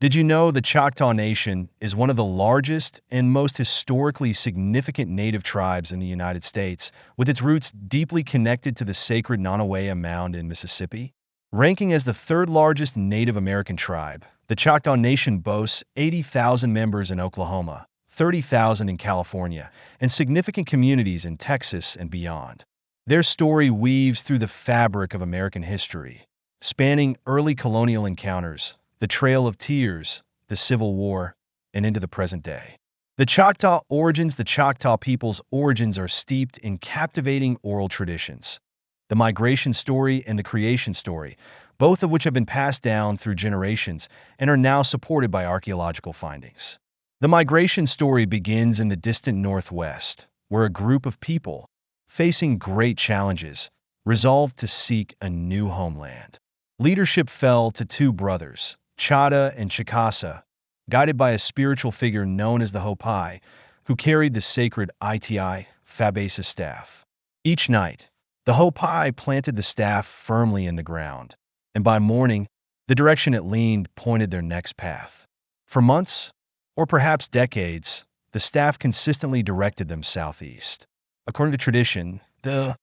Did you know the Choctaw Nation is one of the largest and most historically significant native tribes in the United States, with its roots deeply connected to the sacred Nottoway Mound in Mississippi? Ranking as the third largest Native American tribe, the Choctaw Nation boasts 80,000 members in Oklahoma, 30,000 in California, and significant communities in Texas and beyond. Their story weaves through the fabric of American history, spanning early colonial encounters, the Trail of Tears, the Civil War, and into the present day. The Choctaw people's origins are steeped in captivating oral traditions. The migration story and the creation story, both of which have been passed down through generations and are now supported by archaeological findings. The migration story begins in the distant Northwest, where a group of people, facing great challenges, resolved to seek a new homeland. Leadership fell to two brothers, Choctaw and Chickasaw, guided by a spiritual figure known as the Hopi, who carried the sacred Iti Fabasa staff. Each night, the Hopi planted the staff firmly in the ground, and by morning, the direction it leaned pointed their next path. For months, or perhaps decades, the staff consistently directed them southeast. According to tradition, the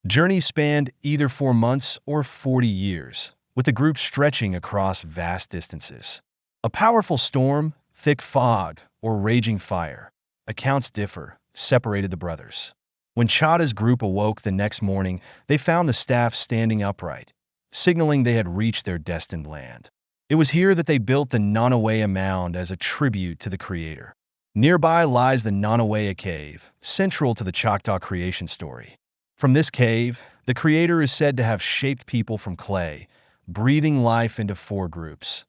journey spanned either 4 months or 40 years, with the group stretching across vast distances. A powerful storm, thick fog, or raging fire, accounts differ, separated the brothers. When Chadda's group awoke the next morning, they found the staff standing upright, signaling they had reached their destined land. It was here that they built the Nottoway Mound as a tribute to the Creator. Nearby lies the Nottoway Cave, central to the Choctaw creation story. From this cave, the Creator is said to have shaped people from clay, breathing life into 4 groups: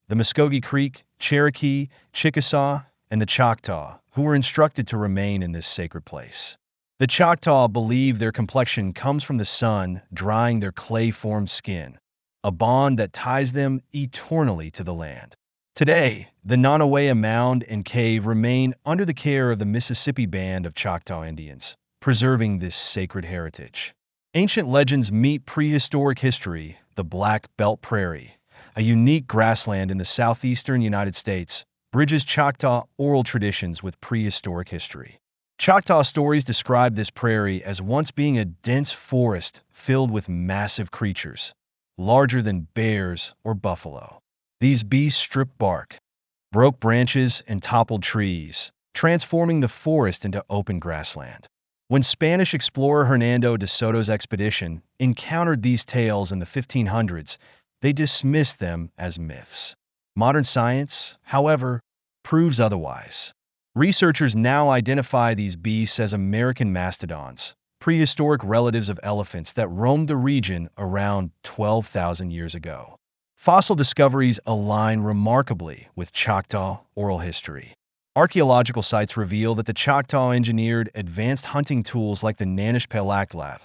the Muskogee Creek, Cherokee, Chickasaw, and the Choctaw, who were instructed to remain in this sacred place. The Choctaw believe their complexion comes from the sun drying their clay-formed skin, a bond that ties them eternally to the land. Today, the Nottoway Mound and Cave remain under the care of the Mississippi Band of Choctaw Indians, preserving this sacred heritage. Ancient legends meet prehistoric history. The Black Belt Prairie, a unique grassland in the southeastern United States, bridges Choctaw oral traditions with prehistoric history. Choctaw stories describe this prairie as once being a dense forest filled with massive creatures, larger than bears or buffalo. These beasts stripped bark, broke branches, and toppled trees, transforming the forest into open grassland. When Spanish explorer Hernando de Soto's expedition encountered these tales in the 1500s, they dismissed them as myths. Modern science, however, proves otherwise. Researchers now identify these beasts as American mastodons, prehistoric relatives of elephants that roamed the region around 12,000 years ago. Fossil discoveries align remarkably with Choctaw oral history. Archaeological sites reveal that the Choctaw engineered advanced hunting tools like the Nanish-Pelaklav,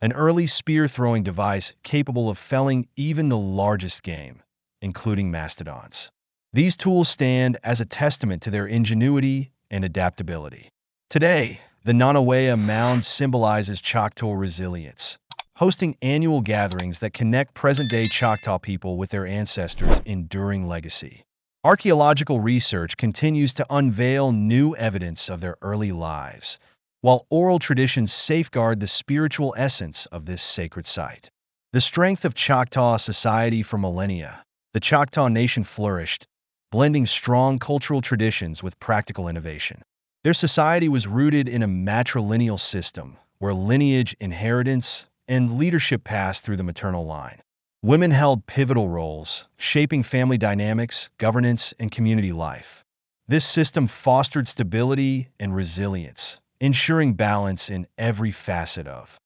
an early spear-throwing device capable of felling even the largest game, including mastodons. These tools stand as a testament to their ingenuity and adaptability. Today, the Nottoway Mound symbolizes Choctaw resilience, hosting annual gatherings that connect present-day Choctaw people with their ancestors' enduring legacy. Archaeological research continues to unveil new evidence of their early lives, while oral traditions safeguard the spiritual essence of this sacred site. The strength of Choctaw society for millennia, the Choctaw Nation flourished, blending strong cultural traditions with practical innovation. Their society was rooted in a matrilineal system, where lineage, inheritance, and leadership passed through the maternal line. Women held pivotal roles, shaping family dynamics, governance, and community life. This system fostered stability and resilience, ensuring balance in every facet of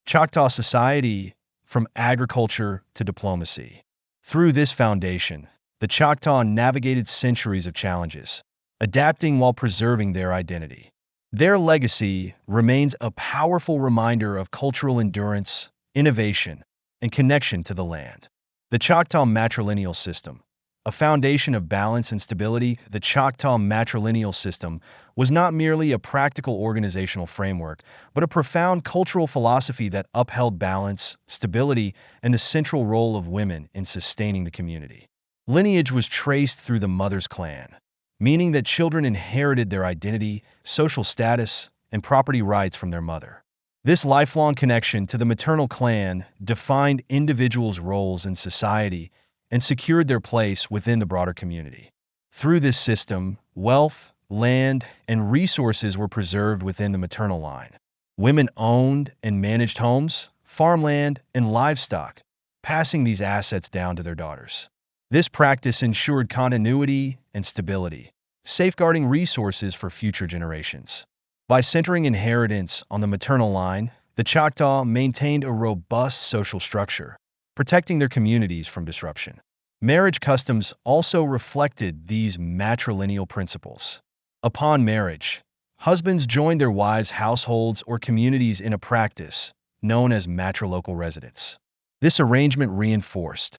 Choctaw society, from agriculture to diplomacy. Through this foundation, the Choctaw navigated centuries of challenges, adapting while preserving their identity. Their legacy remains a powerful reminder of cultural endurance, innovation, and connection to the land. The Choctaw matrilineal system, a foundation of balance and stability. The Choctaw matrilineal system was not merely a practical organizational framework, but a profound cultural philosophy that upheld balance, stability, and the central role of women in sustaining the community. Lineage was traced through the mother's clan, meaning that children inherited their identity, social status, and property rights from their mother. This lifelong connection to the maternal clan defined individuals' roles in society and secured their place within the broader community. Through this system, wealth, land, and resources were preserved within the maternal line. Women owned and managed homes, farmland, and livestock, passing these assets down to their daughters. This practice ensured continuity and stability, safeguarding resources for future generations. By centering inheritance on the maternal line, the Choctaw maintained a robust social structure, protecting their communities from disruption. Marriage customs also reflected these matrilineal principles. Upon marriage, husbands joined their wives' households or communities in a practice known as matrilocal residence. This arrangement reinforced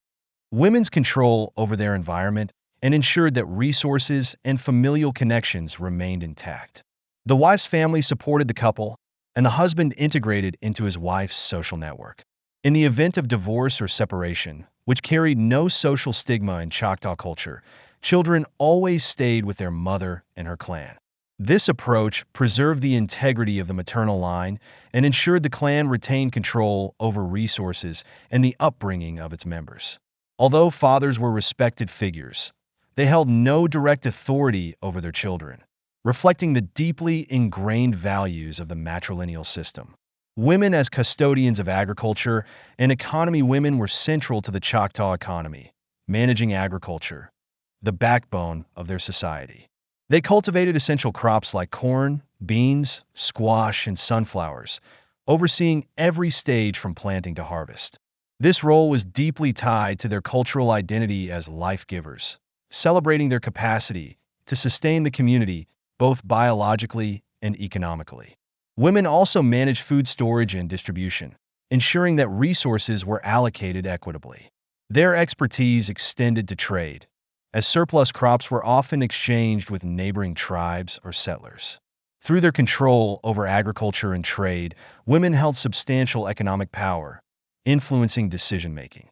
women's control over their environment and ensured that resources and familial connections remained intact. The wife's family supported the couple, and the husband integrated into his wife's social network. In the event of divorce or separation, which carried no social stigma in Choctaw culture, children always stayed with their mother and her clan. This approach preserved the integrity of the maternal line and ensured the clan retained control over resources and the upbringing of its members. Although fathers were respected figures, they held no direct authority over their children, reflecting the deeply ingrained values of the matrilineal system. Women as custodians of agriculture and economy. Women were central to the Choctaw economy, managing agriculture, the backbone of their society. They cultivated essential crops like corn, beans, squash, and sunflowers, overseeing every stage from planting to harvest. This role was deeply tied to their cultural identity as life givers, celebrating their capacity to sustain the community both biologically and economically. Women also managed food storage and distribution, ensuring that resources were allocated equitably. Their expertise extended to trade, as surplus crops were often exchanged with neighboring tribes or settlers. Through their control over agriculture and trade, women held substantial economic power, influencing decision-making.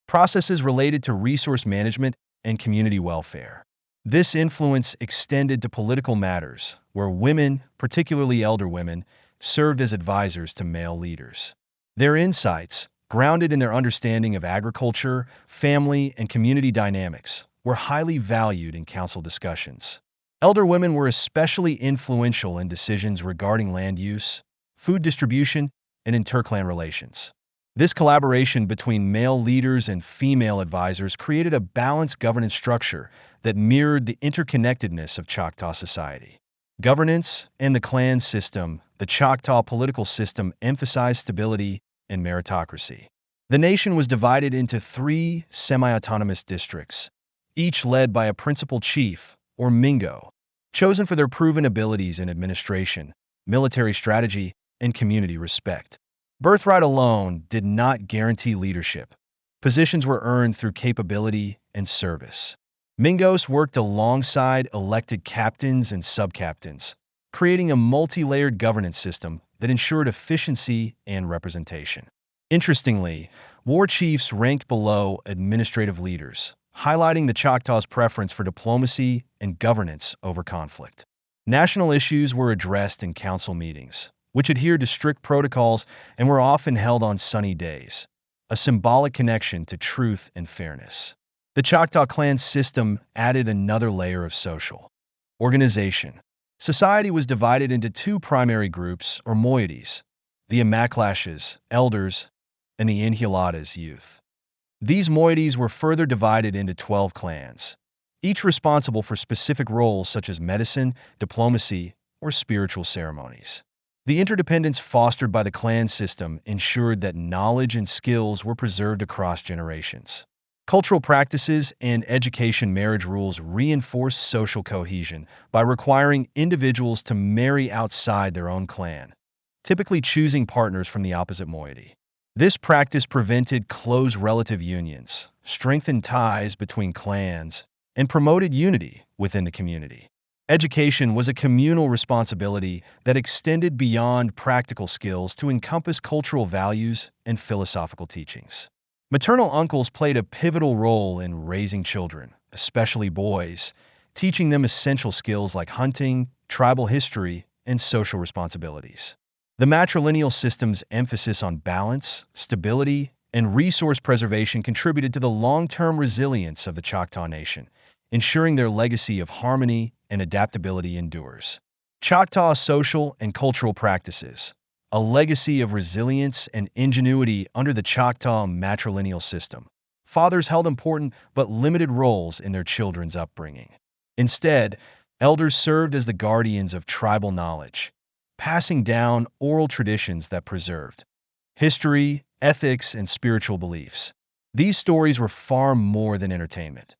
Processes related to resource management and community welfare. This influence extended to political matters, where women, particularly elder women, served as advisors to male leaders. Their insights, grounded in their understanding of agriculture, family, and community dynamics, were highly valued in council discussions. Elder women were especially influential in decisions regarding land use, food distribution, and interclan relations. This collaboration between male leaders and female advisors created a balanced governance structure that mirrored the interconnectedness of Choctaw society. Governance and the clan system. The Choctaw political system emphasized stability and meritocracy. The nation was divided into 3 semi-autonomous districts, each led by a principal chief, or Mingo, chosen for their proven abilities in administration, military strategy, and community respect. Birthright alone did not guarantee leadership. Positions were earned through capability and service. Mingos worked alongside elected captains and sub-captains, creating a multi-layered governance system that ensured efficiency and representation. Interestingly, war chiefs ranked below administrative leaders, highlighting the Choctaws' preference for diplomacy and governance over conflict. National issues were addressed in council meetings, which adhered to strict protocols and were often held on sunny days, a symbolic connection to truth and fairness. The Choctaw clan system added another layer of social organization. Society was divided into 2 primary groups, or moieties: the Imaclashes, elders, and the Inhuladas, youth. These moieties were further divided into 12 clans, each responsible for specific roles such as medicine, diplomacy, or spiritual ceremonies. The interdependence fostered by the clan system ensured that knowledge and skills were preserved across generations. Cultural practices and education. Marriage rules reinforced social cohesion by requiring individuals to marry outside their own clan, typically choosing partners from the opposite moiety. This practice prevented close relative unions, strengthened ties between clans, and promoted unity within the community. Education was a communal responsibility that extended beyond practical skills to encompass cultural values and philosophical teachings. Maternal uncles played a pivotal role in raising children, especially boys, teaching them essential skills like hunting, tribal history, and social responsibilities. The matrilineal system's emphasis on balance, stability, and resource preservation contributed to the long-term resilience of the Choctaw Nation, ensuring their legacy of harmony and adaptability endures. Choctaw social and cultural practices, a legacy of resilience and ingenuity under the Choctaw matrilineal system. Fathers held important but limited roles in their children's upbringing. Instead, elders served as the guardians of tribal knowledge, passing down oral traditions that preserved history, ethics, and spiritual beliefs. These stories were far more than entertainment.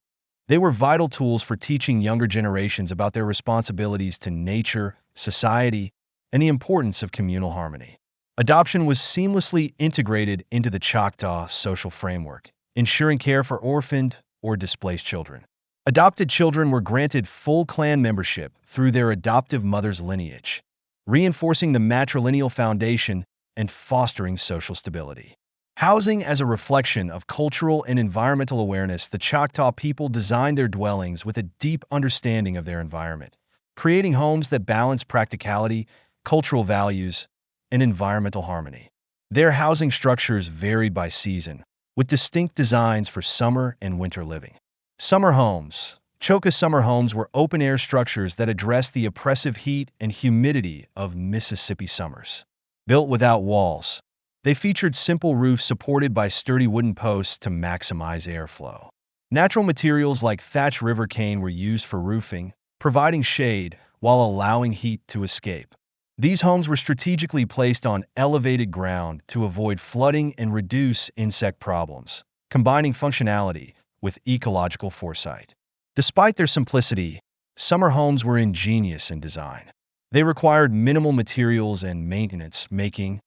They were vital tools for teaching younger generations about their responsibilities to nature, society, and the importance of communal harmony. Adoption was seamlessly integrated into the Choctaw social framework, ensuring care for orphaned or displaced children. Adopted children were granted full clan membership through their adoptive mother's lineage, reinforcing the matrilineal foundation and fostering social stability. Housing as a reflection of cultural and environmental awareness, the Choctaw people designed their dwellings with a deep understanding of their environment, creating homes that balance practicality, cultural values, and environmental harmony. Their housing structures varied by season, with distinct designs for summer and winter living. Summer homes. Choctaw summer homes were open-air structures that addressed the oppressive heat and humidity of Mississippi summers. Built without walls, they featured simple roofs supported by sturdy wooden posts to maximize airflow. Natural materials like thatch river cane were used for roofing, providing shade while allowing heat to escape. These homes were strategically placed on elevated ground to avoid flooding and reduce insect problems, combining functionality with ecological foresight. Despite their simplicity, summer homes were ingenious in design. They required minimal materials and maintenance, making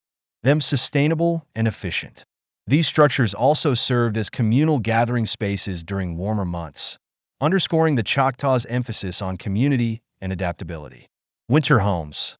them sustainable and efficient. These structures also served as communal gathering spaces during warmer months, underscoring the Choctaws' emphasis on community and adaptability. Winter homes.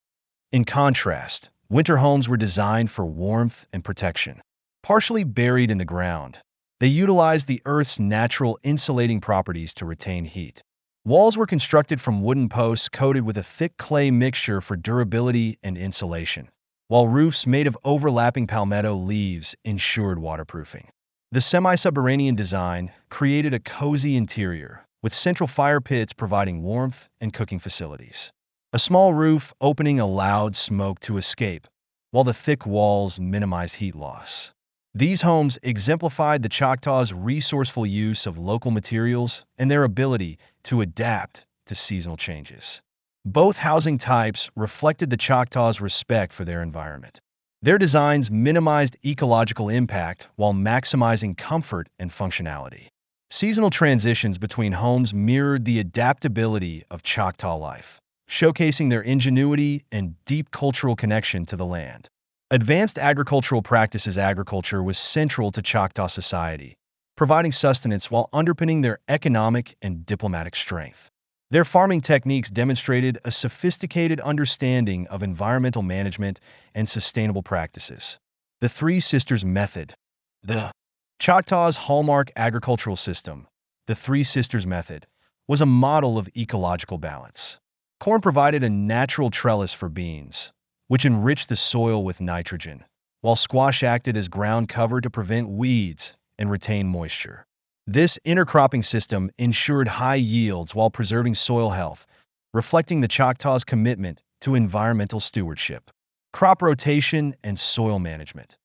In contrast, winter homes were designed for warmth and protection. Partially buried in the ground, they utilized the Earth's natural insulating properties to retain heat. Walls were constructed from wooden posts coated with a thick clay mixture for durability and insulation, while roofs made of overlapping palmetto leaves ensured waterproofing. The semi-subterranean design created a cozy interior, with central fire pits providing warmth and cooking facilities. A small roof opening allowed smoke to escape, while the thick walls minimized heat loss. These homes exemplified the Choctaws' resourceful use of local materials and their ability to adapt to seasonal changes. Both housing types reflected the Choctaws' respect for their environment. Their designs minimized ecological impact while maximizing comfort and functionality. Seasonal transitions between homes mirrored the adaptability of Choctaw life, showcasing their ingenuity and deep cultural connection to the land. Advanced agricultural practices. Agriculture was central to Choctaw society, providing sustenance while underpinning their economic and diplomatic strength. Their farming techniques demonstrated a sophisticated understanding of environmental management and sustainable practices. The Three Sisters Method. The Choctaws' hallmark agricultural system, the Three Sisters Method, was a model of ecological balance. Corn provided a natural trellis for beans, which enriched the soil with nitrogen, while squash acted as ground cover to prevent weeds and retain moisture. This intercropping system ensured high yields while preserving soil health, reflecting the Choctaws' commitment to environmental stewardship. Crop rotation and soil management.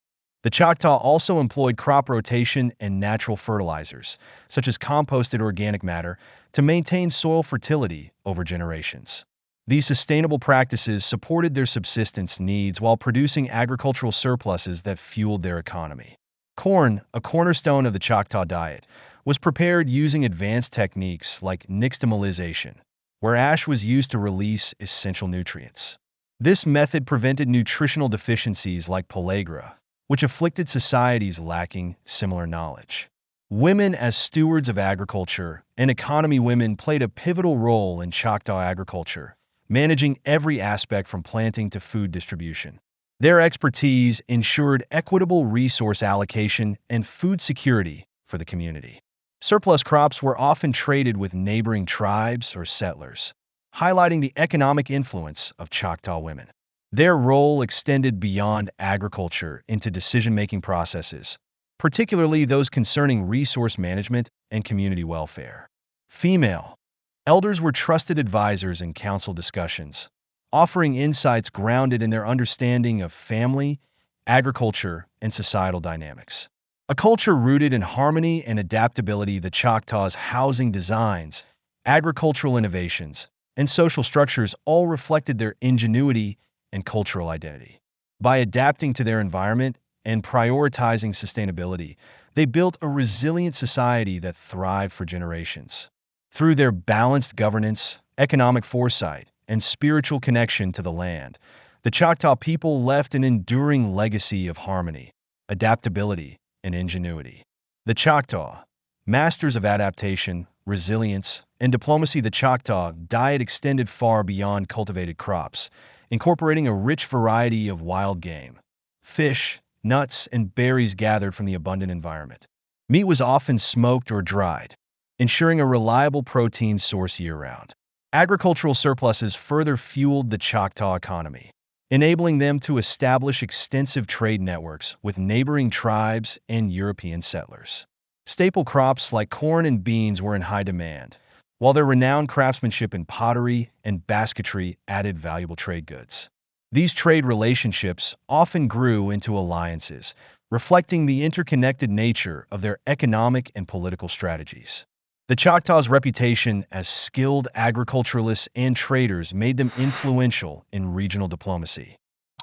The Choctaw also employed crop rotation and natural fertilizers, such as composted organic matter, to maintain soil fertility over generations. These sustainable practices supported their subsistence needs while producing agricultural surpluses that fueled their economy. Corn, a cornerstone of the Choctaw diet, was prepared using advanced techniques like nixtamalization, where ash was used to release essential nutrients. This method prevented nutritional deficiencies like pellagra, which afflicted societies lacking similar knowledge. Women as stewards of agriculture and economy. Women played a pivotal role in Choctaw agriculture, managing every aspect from planting to food distribution. Their expertise ensured equitable resource allocation and food security for the community. Surplus crops were often traded with neighboring tribes or settlers, highlighting the economic influence of Choctaw women. Their role extended beyond agriculture into decision-making processes, particularly those concerning resource management and community welfare. Female elders were trusted advisors in council discussions, offering insights grounded in their understanding of family, agriculture, and societal dynamics. A culture rooted in harmony and adaptability, the Choctaws' housing designs, agricultural innovations, and social structures all reflected their ingenuity and cultural identity. By adapting to their environment and prioritizing sustainability, they built a resilient society that thrived for generations. Through their balanced governance, economic foresight, and spiritual connection to the land, the Choctaw people left an enduring legacy of harmony, adaptability, and ingenuity. The Choctaw, masters of adaptation, resilience, and diplomacy, the Choctaw diet extended far beyond cultivated crops, incorporating a rich variety of wild game, fish, nuts, and berries gathered from the abundant environment. Meat was often smoked or dried, ensuring a reliable protein source year-round. Agricultural surpluses further fueled the Choctaw economy, enabling them to establish extensive trade networks with neighboring tribes and European settlers. Staple crops like corn and beans were in high demand, while their renowned craftsmanship in pottery and basketry added valuable trade goods. These trade relationships often grew into alliances, reflecting the interconnected nature of their economic and political strategies. The Choctaws' reputation as skilled agriculturalists and traders made them influential in regional diplomacy.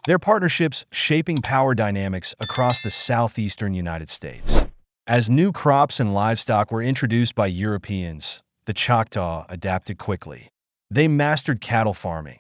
Their partnerships shaping power dynamics across the southeastern United States. As new crops and livestock were introduced by Europeans, the Choctaw adapted quickly. They mastered cattle farming,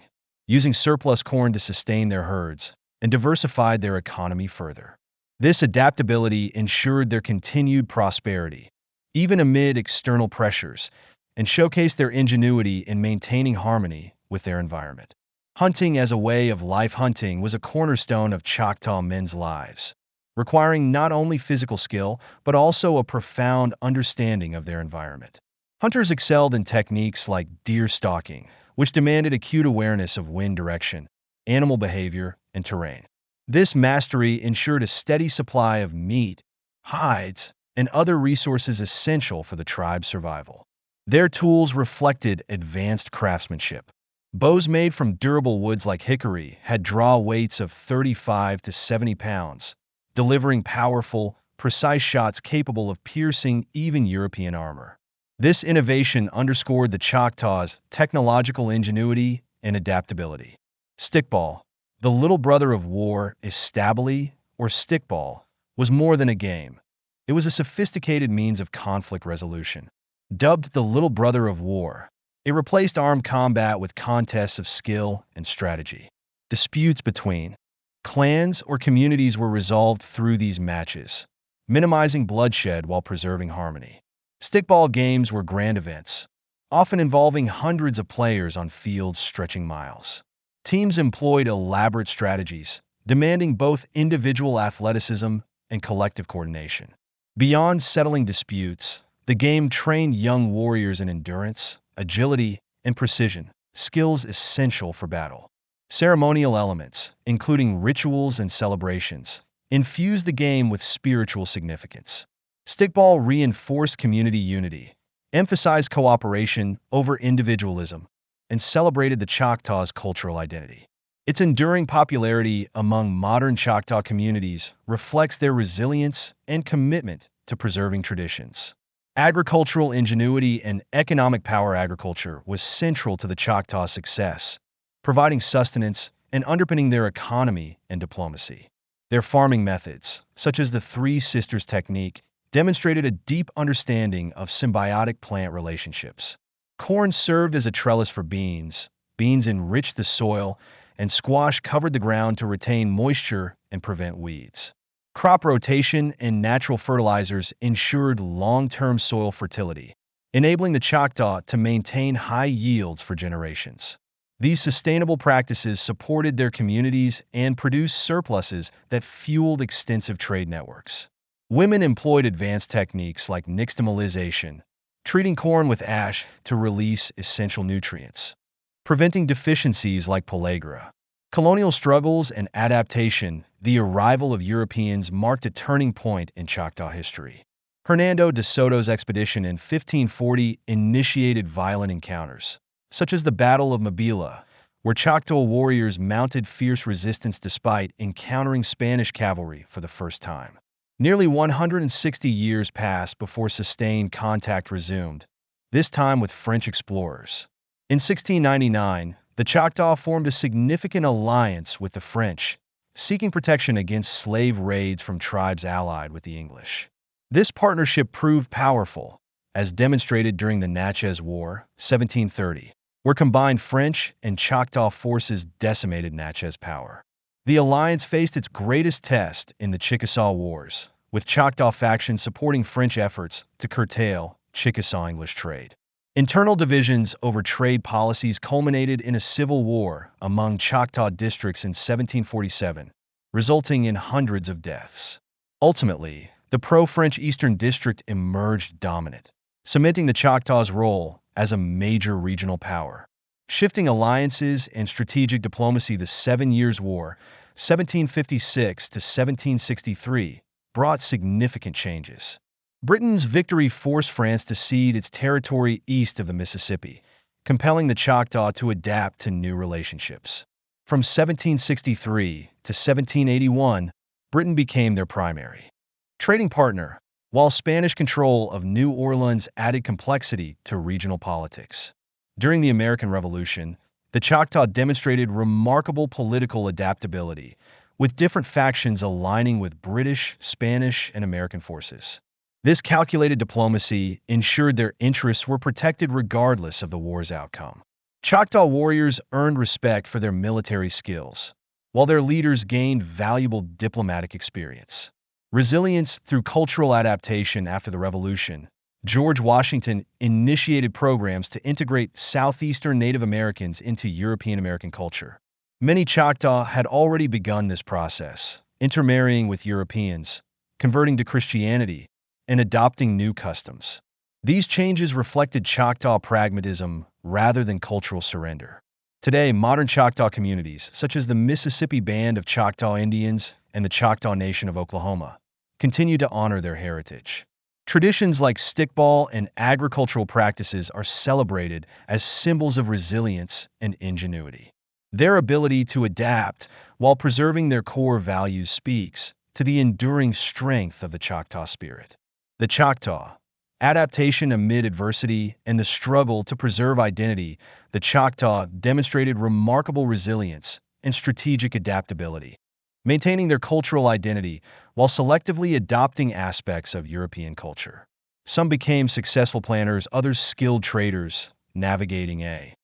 using surplus corn to sustain their herds, and diversified their economy further. This adaptability ensured their continued prosperity, even amid external pressures, and showcased their ingenuity in maintaining harmony with their environment. Hunting as a way of life. Hunting was a cornerstone of Choctaw men's lives, requiring not only physical skill, but also a profound understanding of their environment. Hunters excelled in techniques like deer stalking, which demanded acute awareness of wind direction, animal behavior, and terrain. This mastery ensured a steady supply of meat, hides, and other resources essential for the tribe's survival. Their tools reflected advanced craftsmanship. Bows made from durable woods like hickory had draw weights of 35 to 70 pounds, delivering powerful, precise shots capable of piercing even European armor. This innovation underscored the Choctaws' technological ingenuity and adaptability. Stickball, the little brother of war, stabili, or stickball, was more than a game. It was a sophisticated means of conflict resolution. Dubbed the little brother of war, it replaced armed combat with contests of skill and strategy. Disputes between clans or communities were resolved through these matches, minimizing bloodshed while preserving harmony. Stickball games were grand events, often involving hundreds of players on fields stretching miles. Teams employed elaborate strategies, demanding both individual athleticism and collective coordination. Beyond settling disputes, the game trained young warriors in endurance, agility, and precision, skills essential for battle. Ceremonial elements, including rituals and celebrations, infused the game with spiritual significance. Stickball reinforced community unity, emphasized cooperation over individualism, and celebrated the Choctaws' cultural identity. Its enduring popularity among modern Choctaw communities reflects their resilience and commitment to preserving traditions. Agricultural ingenuity and economic power. Agriculture was central to the Choctaw success, providing sustenance and underpinning their economy and diplomacy. Their farming methods, such as the Three Sisters technique, demonstrated a deep understanding of symbiotic plant relationships. Corn served as a trellis for beans, beans enriched the soil, and squash covered the ground to retain moisture and prevent weeds. Crop rotation and natural fertilizers ensured long-term soil fertility, enabling the Choctaw to maintain high yields for generations. These sustainable practices supported their communities and produced surpluses that fueled extensive trade networks. Women employed advanced techniques like nixtamalization, treating corn with ash to release essential nutrients, preventing deficiencies like pellagra. Colonial struggles and adaptation, the arrival of Europeans marked a turning point in Choctaw history. Hernando de Soto's expedition in 1540 initiated violent encounters, such as the Battle of Mabila, where Choctaw warriors mounted fierce resistance despite encountering Spanish cavalry for the first time. Nearly 160 years passed before sustained contact resumed, this time with French explorers. In 1699, the Choctaw formed a significant alliance with the French, seeking protection against slave raids from tribes allied with the English. This partnership proved powerful, as demonstrated during the Natchez War, 1730, where combined French and Choctaw forces decimated Natchez power. The alliance faced its greatest test in the Chickasaw Wars, with Choctaw factions supporting French efforts to curtail Chickasaw-English trade. Internal divisions over trade policies culminated in a civil war among Choctaw districts in 1747, resulting in hundreds of deaths. Ultimately, the pro-French Eastern District emerged dominant, cementing the Choctaws' role as a major regional power. Shifting alliances and strategic diplomacy, the Seven Years' War, 1756 to 1763, brought significant changes. Britain's victory forced France to cede its territory east of the Mississippi, compelling the Choctaw to adapt to new relationships. From 1763 to 1781, Britain became their primary trading partner, while Spanish control of New Orleans added complexity to regional politics. During the American Revolution, the Choctaw demonstrated remarkable political adaptability, with different factions aligning with British, Spanish, and American forces. This calculated diplomacy ensured their interests were protected regardless of the war's outcome. Choctaw warriors earned respect for their military skills, while their leaders gained valuable diplomatic experience. Resilience through cultural adaptation. After the Revolution, George Washington initiated programs to integrate Southeastern Native Americans into European American culture. Many Choctaw had already begun this process, intermarrying with Europeans, converting to Christianity, and adopting new customs. These changes reflected Choctaw pragmatism rather than cultural surrender. Today, modern Choctaw communities, such as the Mississippi Band of Choctaw Indians and the Choctaw Nation of Oklahoma, continue to honor their heritage. Traditions like stickball and agricultural practices are celebrated as symbols of resilience and ingenuity. Their ability to adapt while preserving their core values speaks to the enduring strength of the Choctaw spirit. The Choctaw, adaptation amid adversity and the struggle to preserve identity, the Choctaw demonstrated remarkable resilience and strategic adaptability, maintaining their cultural identity while selectively adopting aspects of European culture. Some became successful planners, others skilled traders, navigating a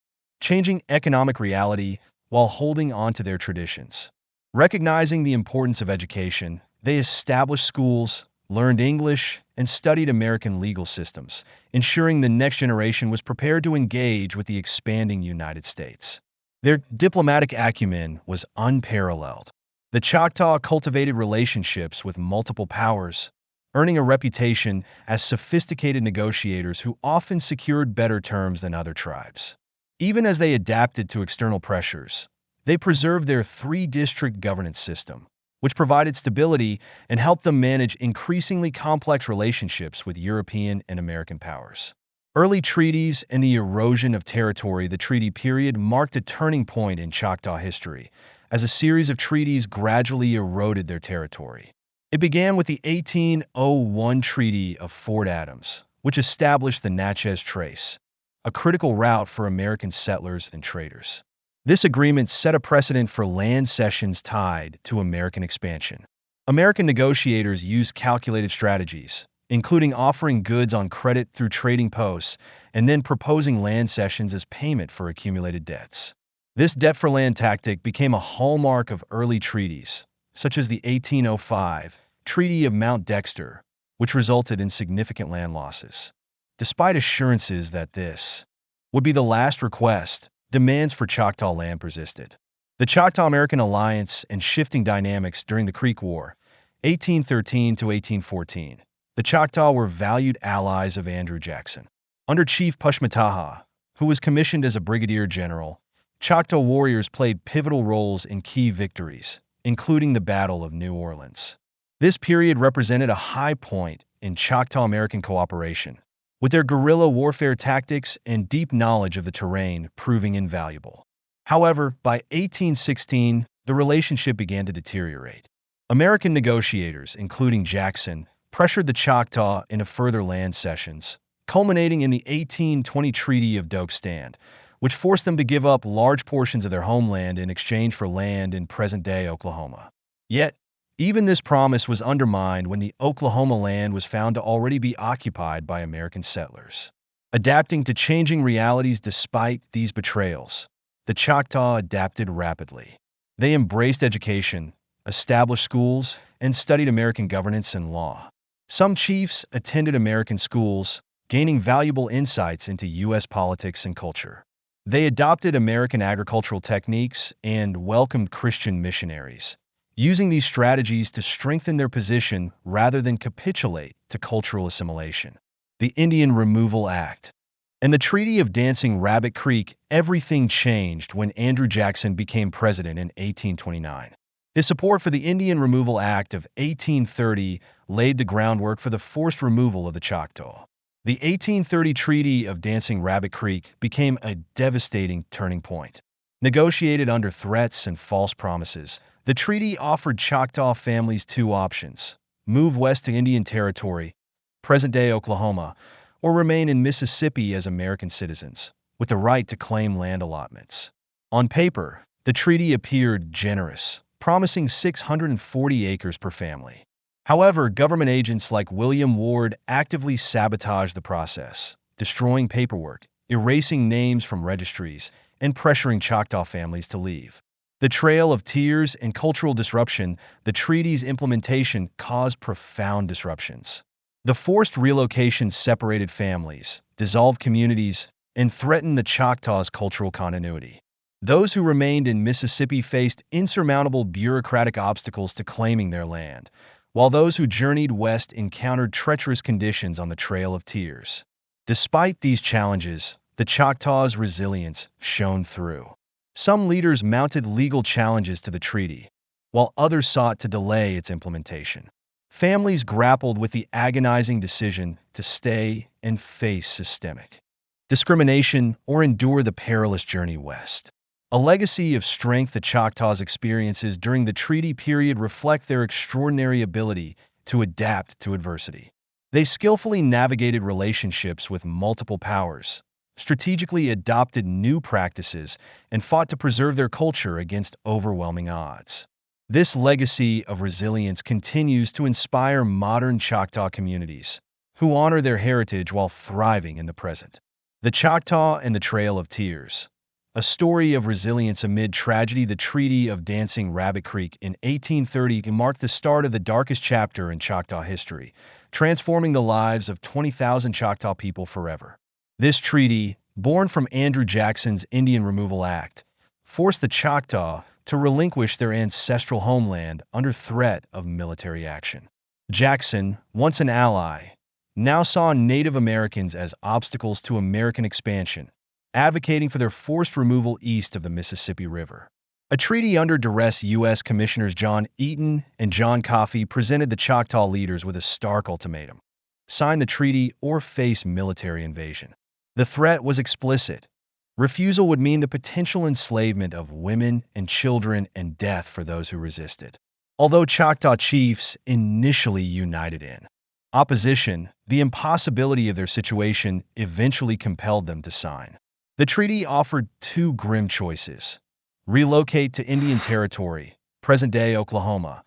changing economic reality while holding on to their traditions. Recognizing the importance of education, they established schools, learned English, and studied American legal systems, ensuring the next generation was prepared to engage with the expanding United States. Their diplomatic acumen was unparalleled. The Choctaw cultivated relationships with multiple powers, earning a reputation as sophisticated negotiators who often secured better terms than other tribes. Even as they adapted to external pressures, they preserved their three-district governance system, which provided stability and helped them manage increasingly complex relationships with European and American powers. Early treaties and the erosion of territory. The treaty period marked a turning point in Choctaw history, as a series of treaties gradually eroded their territory. It began with the 1801 Treaty of Fort Adams, which established the Natchez Trace, a critical route for American settlers and traders. This agreement set a precedent for land cessions tied to American expansion. American negotiators used calculated strategies, including offering goods on credit through trading posts and then proposing land cessions as payment for accumulated debts. This debt-for-land tactic became a hallmark of early treaties, such as the 1805 Treaty of Mount Dexter, which resulted in significant land losses. Despite assurances that this would be the last request, demands for Choctaw land persisted. The Choctaw-American alliance and shifting dynamics during the Creek War, 1813 to 1814. The Choctaw were valued allies of Andrew Jackson. Under Chief Pushmataha, who was commissioned as a brigadier general, Choctaw warriors played pivotal roles in key victories, including the Battle of New Orleans. This period represented a high point in Choctaw-American cooperation, with their guerrilla warfare tactics and deep knowledge of the terrain proving invaluable. However, by 1816, the relationship began to deteriorate. American negotiators, including Jackson, pressured the Choctaw into further land cessions, culminating in the 1820 Treaty of Dokstand, which forced them to give up large portions of their homeland in exchange for land in present-day Oklahoma. Yet, even this promise was undermined when the Oklahoma land was found to already be occupied by American settlers. Adapting to changing realities despite these betrayals, the Choctaw adapted rapidly. They embraced education, established schools, and studied American governance and law. Some chiefs attended American schools, gaining valuable insights into U.S. politics and culture. They adopted American agricultural techniques and welcomed Christian missionaries, using these strategies to strengthen their position rather than capitulate to cultural assimilation. The Indian Removal Act. In the Treaty of Dancing Rabbit Creek, everything changed when Andrew Jackson became president in 1829. His support for the Indian Removal Act of 1830 laid the groundwork for the forced removal of the Choctaw. The 1830 Treaty of Dancing Rabbit Creek became a devastating turning point. Negotiated under threats and false promises, the treaty offered Choctaw families two options: move west to Indian Territory, present-day Oklahoma, or remain in Mississippi as American citizens, with the right to claim land allotments. On paper, the treaty appeared generous, promising 640 acres per family. However, government agents like William Ward actively sabotaged the process, destroying paperwork, erasing names from registries, and pressuring Choctaw families to leave. The trail of tears and cultural disruption, the treaty's implementation caused profound disruptions. The forced relocation separated families, dissolved communities, and threatened the Choctaws' cultural continuity. Those who remained in Mississippi faced insurmountable bureaucratic obstacles to claiming their land, while those who journeyed west encountered treacherous conditions on the Trail of Tears. Despite these challenges, the Choctaws' resilience shone through. Some leaders mounted legal challenges to the treaty, while others sought to delay its implementation. Families grappled with the agonizing decision to stay and face systemic discrimination or endure the perilous journey west. A legacy of strength the Choctaws' experiences during the treaty period reflect their extraordinary ability to adapt to adversity. They skillfully navigated relationships with multiple powers, strategically adopted new practices, and fought to preserve their culture against overwhelming odds. This legacy of resilience continues to inspire modern Choctaw communities, who honor their heritage while thriving in the present. The Choctaw and the Trail of Tears. A story of resilience amid tragedy. The Treaty of Dancing Rabbit Creek in 1830 marked the start of the darkest chapter in Choctaw history, transforming the lives of 20,000 Choctaw people forever. This treaty, born from Andrew Jackson's Indian Removal Act, forced the Choctaw to relinquish their ancestral homeland under threat of military action. Jackson, once an ally, now saw Native Americans as obstacles to American expansion, advocating for their forced removal east of the Mississippi River. A treaty under duress. U.S. Commissioners John Eaton and John Coffey presented the Choctaw leaders with a stark ultimatum: sign the treaty or face military invasion. The threat was explicit. Refusal would mean the potential enslavement of women and children and death for those who resisted. Although Choctaw chiefs initially united in opposition, the impossibility of their situation eventually compelled them to sign. The treaty offered two grim choices: relocate to Indian Territory, present-day Oklahoma,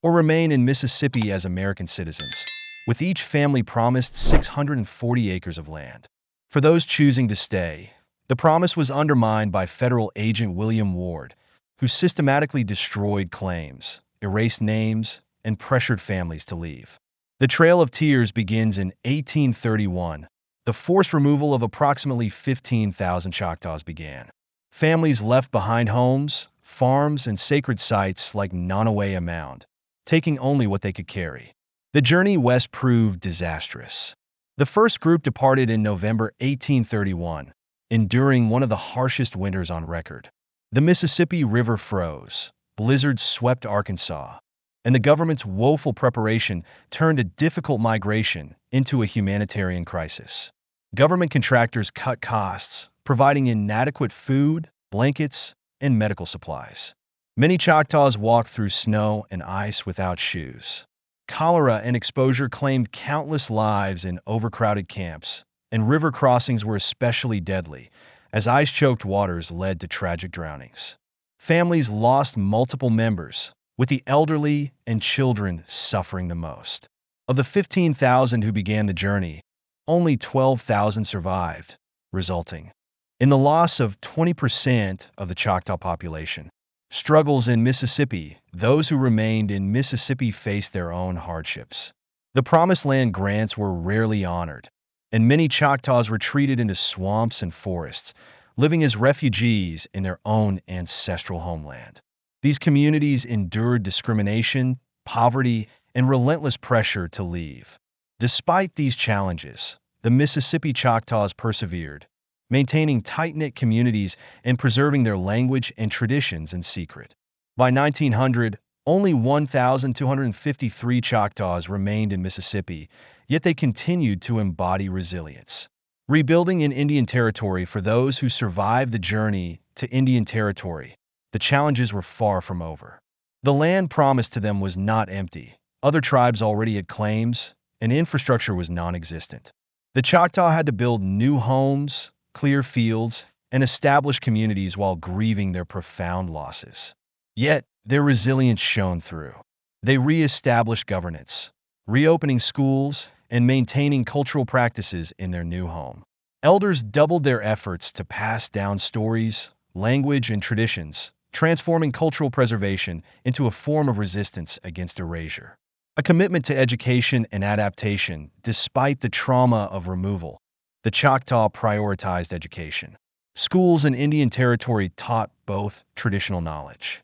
or remain in Mississippi as American citizens, with each family promised 640 acres of land. For those choosing to stay, the promise was undermined by federal agent William Ward, who systematically destroyed claims, erased names, and pressured families to leave. The Trail of Tears begins in 1831. The forced removal of approximately 15,000 Choctaws began. Families left behind homes, farms, and sacred sites like Nonawea Mound, taking only what they could carry. The journey west proved disastrous. The first group departed in November 1831, enduring one of the harshest winters on record. The Mississippi River froze, blizzards swept Arkansas, and the government's woeful preparation turned a difficult migration into a humanitarian crisis. Government contractors cut costs, providing inadequate food, blankets, and medical supplies. Many Choctaws walked through snow and ice without shoes. Cholera and exposure claimed countless lives in overcrowded camps, and river crossings were especially deadly, as ice-choked waters led to tragic drownings. Families lost multiple members, with the elderly and children suffering the most. Of the 15,000 who began the journey, only 12,000 survived, resulting in the loss of 20% of the Choctaw population. Struggles in Mississippi. Those who remained in Mississippi faced their own hardships. The Promised Land grants were rarely honored, and many Choctaws retreated into swamps and forests, living as refugees in their own ancestral homeland. These communities endured discrimination, poverty, and relentless pressure to leave. Despite these challenges, the Mississippi Choctaws persevered, maintaining tight-knit communities and preserving their language and traditions in secret. By 1900, only 1,253 Choctaws remained in Mississippi, yet they continued to embody resilience. Rebuilding in Indian Territory. For those who survived the journey to Indian Territory, the challenges were far from over. The land promised to them was not empty. Other tribes already had claims, and infrastructure was non-existent. The Choctaw had to build new homes, clear fields, and establish communities while grieving their profound losses. Yet, their resilience shone through. They re-established governance, reopening schools, and maintaining cultural practices in their new home. Elders doubled their efforts to pass down stories, language, and traditions, transforming cultural preservation into a form of resistance against erasure. A commitment to education and adaptation. Despite the trauma of removal, the Choctaw prioritized education. Schools in Indian Territory taught both traditional knowledge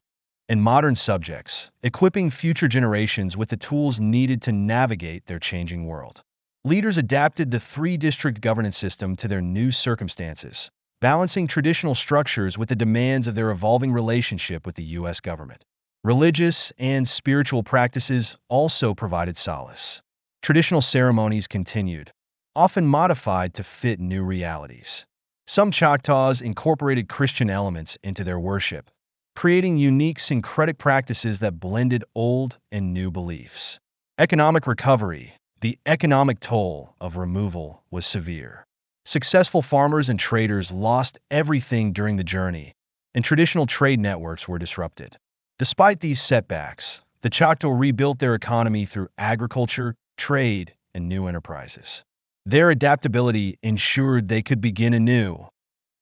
and modern subjects, equipping future generations with the tools needed to navigate their changing world. Leaders adapted the three-district governance system to their new circumstances, balancing traditional structures with the demands of their evolving relationship with the U.S. government. Religious and spiritual practices also provided solace. Traditional ceremonies continued, often modified to fit new realities. Some Choctaws incorporated Christian elements into their worship, creating unique syncretic practices that blended old and new beliefs. Economic recovery. The economic toll of removal was severe. Successful farmers and traders lost everything during the journey, and traditional trade networks were disrupted. Despite these setbacks, the Choctaw rebuilt their economy through agriculture, trade, and new enterprises. Their adaptability ensured they could begin anew,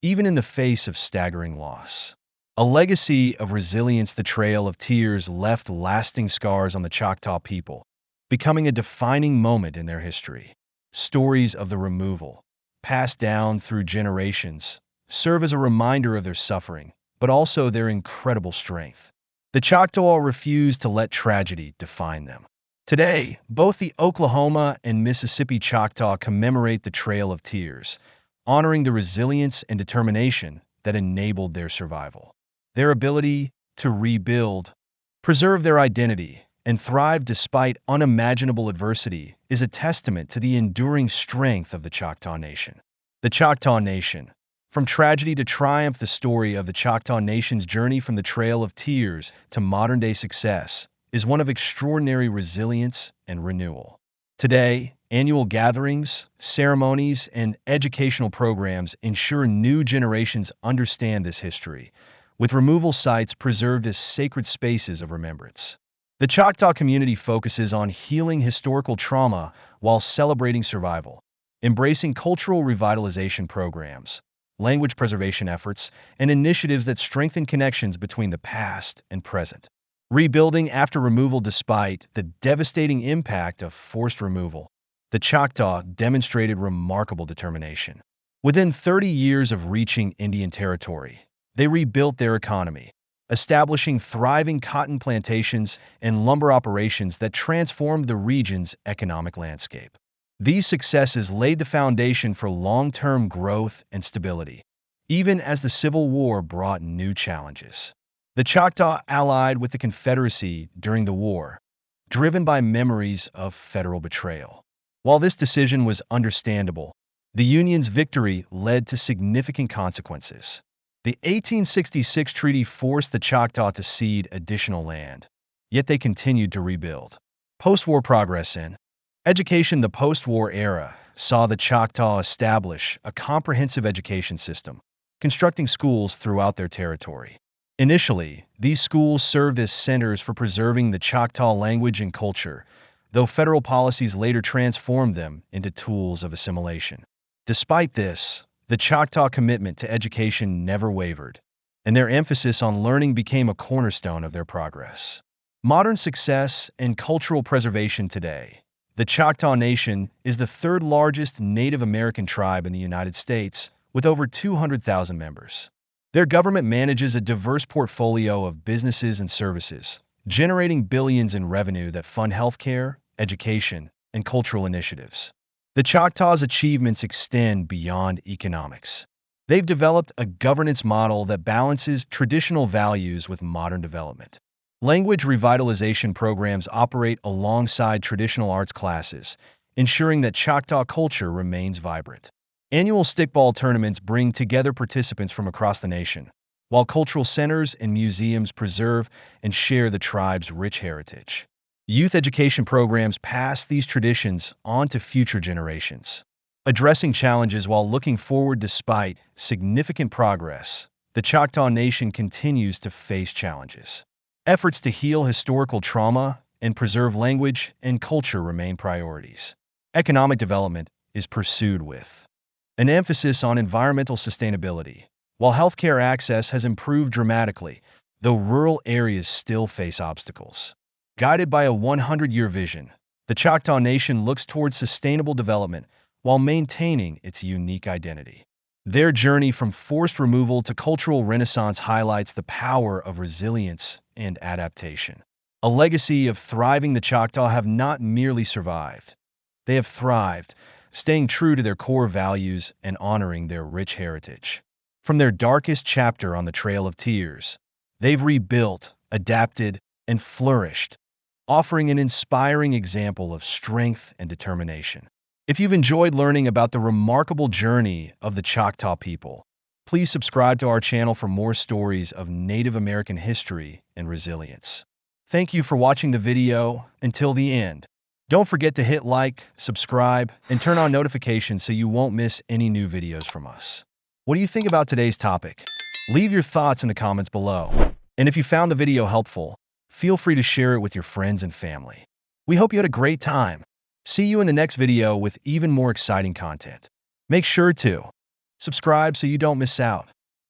even in the face of staggering loss. A legacy of resilience. The Trail of Tears left lasting scars on the Choctaw people, becoming a defining moment in their history. Stories of the removal, passed down through generations, serve as a reminder of their suffering, but also their incredible strength. The Choctaw refused to let tragedy define them. Today, both the Oklahoma and Mississippi Choctaw commemorate the Trail of Tears, honoring the resilience and determination that enabled their survival. Their ability to rebuild, preserve their identity, and thrive despite unimaginable adversity is a testament to the enduring strength of the Choctaw Nation. The Choctaw Nation. From tragedy to triumph. The story of the Choctaw Nation's journey from the Trail of Tears to modern-day success is one of extraordinary resilience and renewal. Today, annual gatherings, ceremonies, and educational programs ensure new generations understand this history, with removal sites preserved as sacred spaces of remembrance. The Choctaw community focuses on healing historical trauma while celebrating survival, embracing cultural revitalization programs, language preservation efforts, and initiatives that strengthen connections between the past and present. Rebuilding after removal. Despite the devastating impact of forced removal, the Choctaw demonstrated remarkable determination. Within 30 years of reaching Indian Territory, They rebuilt their economy, establishing thriving cotton plantations and lumber operations that transformed the region's economic landscape. These successes laid the foundation for long-term growth and stability, even as the Civil War brought new challenges. The Choctaw allied with the Confederacy during the war, driven by memories of federal betrayal. While this decision was understandable, the Union's victory led to significant consequences. The 1866 treaty forced the Choctaw to cede additional land, yet they continued to rebuild. Post-war progress in education. The post-war era saw the Choctaw establish a comprehensive education system, constructing schools throughout their territory. Initially, these schools served as centers for preserving the Choctaw language and culture, though federal policies later transformed them into tools of assimilation. Despite this, the Choctaw commitment to education never wavered, and their emphasis on learning became a cornerstone of their progress. Modern success and cultural preservation today. The Choctaw Nation is the third largest Native American tribe in the United States, with over 200,000 members. Their government manages a diverse portfolio of businesses and services, generating billions in revenue that fund healthcare, education, and cultural initiatives. The Choctaws' achievements extend beyond economics. They've developed a governance model that balances traditional values with modern development. Language revitalization programs operate alongside traditional arts classes, ensuring that Choctaw culture remains vibrant. Annual stickball tournaments bring together participants from across the nation, while cultural centers and museums preserve and share the tribe's rich heritage. Youth education programs pass these traditions on to future generations. Addressing challenges while looking forward. Despite significant progress, the Choctaw Nation continues to face challenges. Efforts to heal historical trauma and preserve language and culture remain priorities. Economic development is pursued with an emphasis on environmental sustainability. While healthcare access has improved dramatically, though rural areas still face obstacles. Guided by a 100-year vision, the Choctaw Nation looks towards sustainable development while maintaining its unique identity. Their journey from forced removal to cultural renaissance highlights the power of resilience and adaptation. A legacy of thriving. The Choctaw have not merely survived. They have thrived, staying true to their core values and honoring their rich heritage. From their darkest chapter on the Trail of Tears, they've rebuilt, adapted, and flourished, offering an inspiring example of strength and determination. If you've enjoyed learning about the remarkable journey of the Choctaw people, please subscribe to our channel for more stories of Native American history and resilience. Thank you for watching the video until the end. Don't forget to hit like, subscribe, and turn on notifications so you won't miss any new videos from us. What do you think about today's topic? Leave your thoughts in the comments below. And if you found the video helpful, feel free to share it with your friends and family. We hope you had a great time. See you in the next video with even more exciting content. Make sure to subscribe so you don't miss out.